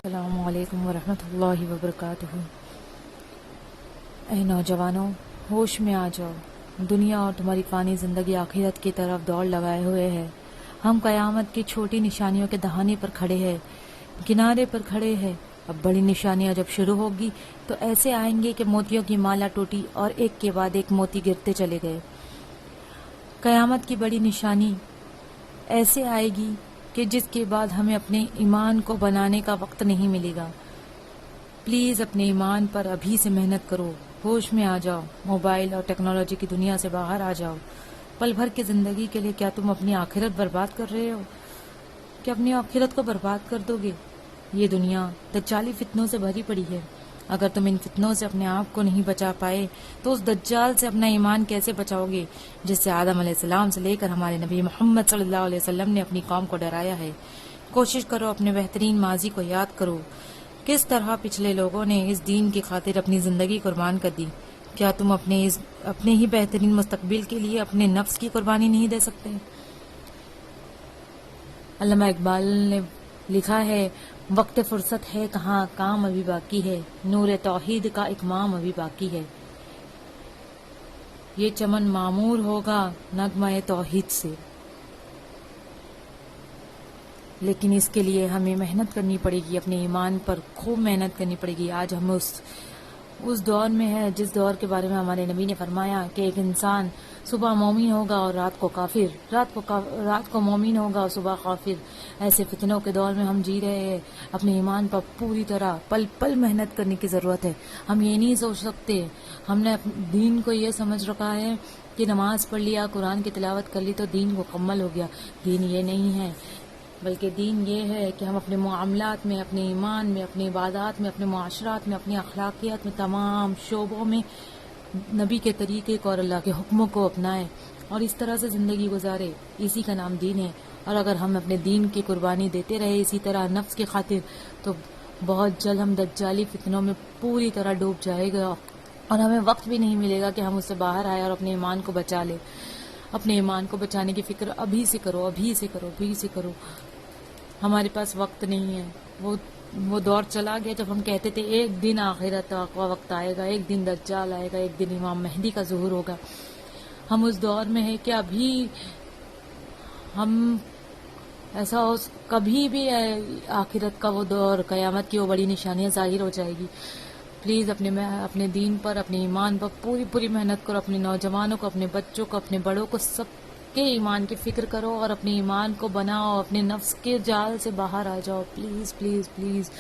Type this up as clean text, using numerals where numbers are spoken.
السلام علیکم ورحمۃ اللہ وبرکاتہ۔ اے نوجوانوں، ہوش میں آ جاؤ۔ دنیا اور تمہاری فانی زندگی آخرت کی طرف دوڑ لگائے ہوئے ہے۔ ہم قیامت کی چھوٹی نشانیوں کے دہانے پر کھڑے ہیں، کنارے پر کھڑے ہیں۔ اب بڑی نشانیاں جب شروع ہوگی تو ایسے آئیں گے کہ موتیوں کی مالا ٹوٹی اور ایک کے بعد ایک موتی گرتے چلے گئے۔ قیامت کی بڑی نشانی ایسے آئے گی کہ جس کے بعد ہمیں اپنے ایمان کو بنانے کا وقت نہیں ملے گا۔ پلیز اپنے ایمان پر ابھی سے محنت کرو، ہوش میں آ جاؤ، موبائل اور ٹیکنالوجی کی دنیا سے باہر آ جاؤ۔ پل بھر کی زندگی کے لیے کیا تم اپنی آخرت برباد کر رہے ہو؟ کیا اپنی آخرت کو برباد کر دو گے؟ یہ دنیا دجالی فتنوں سے بھری پڑی ہے۔ اگر تم ان فتنوں سے اپنے آپ کو نہیں بچا پائے تو اس دجال سے اپنا ایمان کیسے بچاؤ گے جس سے آدم علیہ السلام سے لے کر ہمارے نبی محمد صلی اللہ علیہ وسلم نے اپنی قوم کو ڈرایا ہے؟ کوشش کرو، اپنے بہترین ماضی کو یاد کرو، کس طرح پچھلے لوگوں نے اس دین کی خاطر اپنی زندگی قربان کر دی۔ کیا تم اپنے ہی بہترین مستقبل کے لیے اپنے نفس کی قربانی نہیں دے سکتے؟ علامہ اقبال نے لکھا ہے، وقت فرصت ہے کہاں، کام ابھی باقی ہے، نور توحید کا اکمام ابھی باقی ہے۔ یہ چمن معمور ہوگا نغمہ توحید سے، لیکن اس کے لیے ہمیں محنت کرنی پڑے گی، اپنے ایمان پر خوب محنت کرنی پڑے گی۔ آج ہم اس دور میں ہے جس دور کے بارے میں ہمارے نبی نے فرمایا کہ ایک انسان صبح مومن ہوگا اور رات کو کافر، رات کو مومن ہوگا اور صبح کافر۔ ایسے فتنوں کے دور میں ہم جی رہے ہیں۔ اپنے ایمان پر پوری طرح پل پل محنت کرنے کی ضرورت ہے۔ ہم یہ نہیں سوچ سکتے، ہم نے دین کو یہ سمجھ رکھا ہے کہ نماز پڑھ لیا، قرآن کی تلاوت کر لی تو دین مکمل ہو گیا۔ دین یہ نہیں ہے، بلکہ دین یہ ہے کہ ہم اپنے معاملات میں، اپنے ایمان میں، اپنے عبادات میں، اپنے معاشرات میں، اپنی اخلاقیات میں، تمام شعبوں میں نبی کے طریقے کو اور اللہ کے حکموں کو اپنائیں اور اس طرح سے زندگی گزارے۔ اسی کا نام دین ہے۔ اور اگر ہم اپنے دین کی قربانی دیتے رہے اسی طرح نفس کی خاطر تو بہت جلد ہم دجالی فتنوں میں پوری طرح ڈوب جائے گا اور ہمیں وقت بھی نہیں ملے گا کہ ہم اس سے باہر آئے اور اپنے ایمان کو بچا لیں۔ اپنے ایمان کو بچانے کی فکر ابھی سے کرو، ابھی سے کرو، ابھی سے کرو۔ ہمارے پاس وقت نہیں ہے۔ وہ دور چلا گیا جب ہم کہتے تھے ایک دن آخرت کا وقت آئے گا، ایک دن دجال آئے گا، ایک دن امام مہدی کا ظہور ہوگا۔ ہم اس دور میں ہیں کہ ابھی ہم کبھی بھی آخرت کا وہ دور، قیامت کی وہ بڑی نشانیاں ظاہر ہو جائے گی۔ پلیز اپنے دین پر، اپنے ایمان پر پوری محنت کرو۔ اپنے نوجوانوں کو، اپنے بچوں کو، اپنے بڑوں کو، سب کے ایمان کی فکر کرو اور اپنے ایمان کو بناؤ، اپنے نفس کے جال سے باہر آ جاؤ۔ Please please please